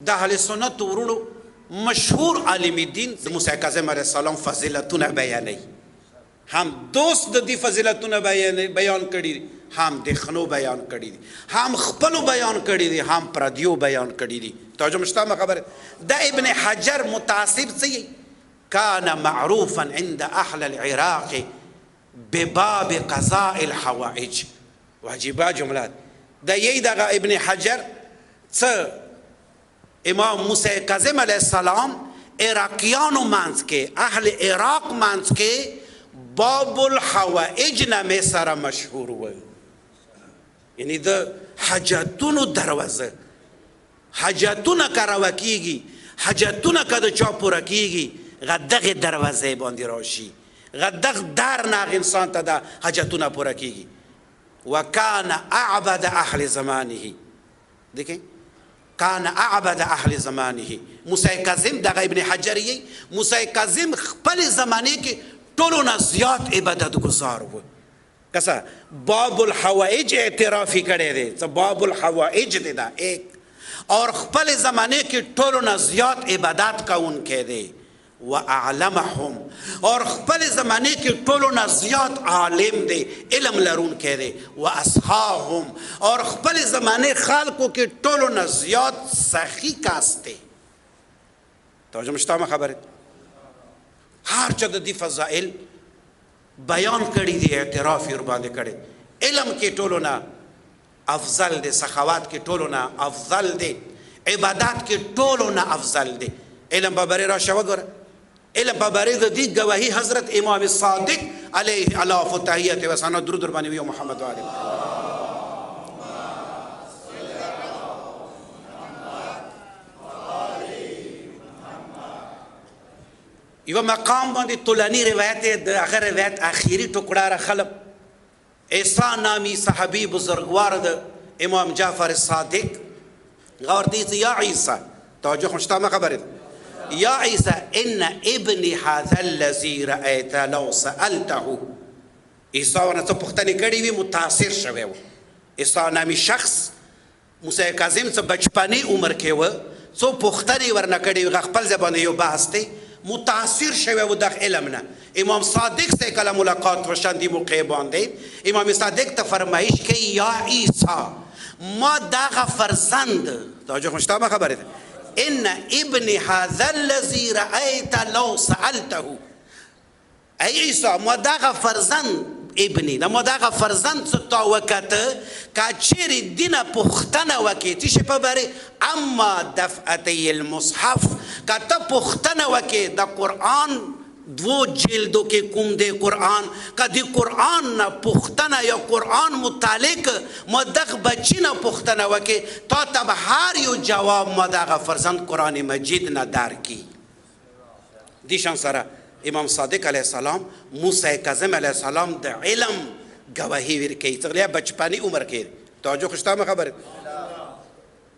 د اهل سنت ورونو مشهور عالم دین د موسی کاظم علیه السلام فضیلتونه بیانوي، هم دوست د دې فضیلتونه بیان کړي دي، هم د خنو بیان کړي دي، هم خپلو بیان کړي دي، هم پردیو بیان کړي دي. توجه مشته خبره د ابن حجر متعصب څه كان معروفا عند اهل العراق بباب قضاء الحوائج. واجبه جملات د یی دغه ابن حجر څه امام موسی کاظم علیه السلام عراقیانو منځ کې اهل عراق منځ کې باب الحوائج نامې سره مشهور و، یعنی د حاجتونو دروازه، حاجتونه کارول کیږي، حاجتونه که د چا پوره کیږي غدغه دروازه باندې راشي، غدغ در نه انسان ته د حاجتونه پوره کیږي. وکان اعبد اهل زمانه، دیکھیں کان اعبد اهل زمانه. موسی کاظم دغه ابن حجر یې موسی کاظم خپل زمانه کې ټولو نه زیات عبادت گزار و. کسا باب الحوائج اعترافی کړی دی، څه باب الحوائج دی دا ایک، اور خپل زمانه کې ټولو نه زیات عبادت کوونکی دی. و اعلمهم، اور خپل زمانه کې ټولو نه زیات عالم دی، علم لرونکی دی. و اصحاهم، اور خپل زمانه خلقو کې ټولو نه زیات سخی کس دی. توجه مشته خبره هر چا د دې فضائل بیان کړي دي، اعتراف یې ورباندې کړی. علم کې ټولو نه افضل دی، سخاوت کې ټولو نه افضل دی، عبادت کې ټولو نه افضل دی. علم په باره راشه وګوره، علم په باره د دې گواهی حضرت امام صادق علیه الاف و تحیت و ثنا درود ورباندې ویو محمد و آل محمد. یو مقام باندې طولانی روایت د هغه روایت اخیری ټکړه را خلب عیسی نامی صحابی بزرگوار د امام جعفر صادق غور دیز یا عیسی، توجه خوشتامه خبره یا عیسی ان ابن هذا الذي رأيت لو سألته. عیسی ورنه څه پوښتنې کړې وي، متاثر شوی و. عیسی نامی شخص موسی کاظم څه بچپنی عمر کې و، څو پوښتنې ورنه کړې وي، خپل ځای باندې یو بحث دی، متاثر شوی و د علم نه. امام صادق سے کله ملاقات وشان دی موقع باندې امام صادق ته فرمایش کوي یا عیسی ما دغه فرزند، توجه مشته خبره ده، ان ابن هذا الذي رأيت لو سألته. ای عیسی ما دغه فرزند ابنی دا ما دغه فرزند څه تا وکته که چیرې دینه پوښتنه وکړې څه شي په باره اما دفعتي المصحف، که ته پوښتنه وکړې د قرآن دو جلدو کې کوم دی قرآن، که د قرآن نه پوښتنه یا قرآن متعلق ما دغه بچي نه پوښتنه وکړې تا ته به هر یو جواب ما دغه فرزند قرآن مجید نه درکړي. دې شان سره امام صادق علیه السلام موسی کاظم علیه السلام د علم گواهی ورکوي، څه بچپنی عمر کې. توجه خوشتامه خبره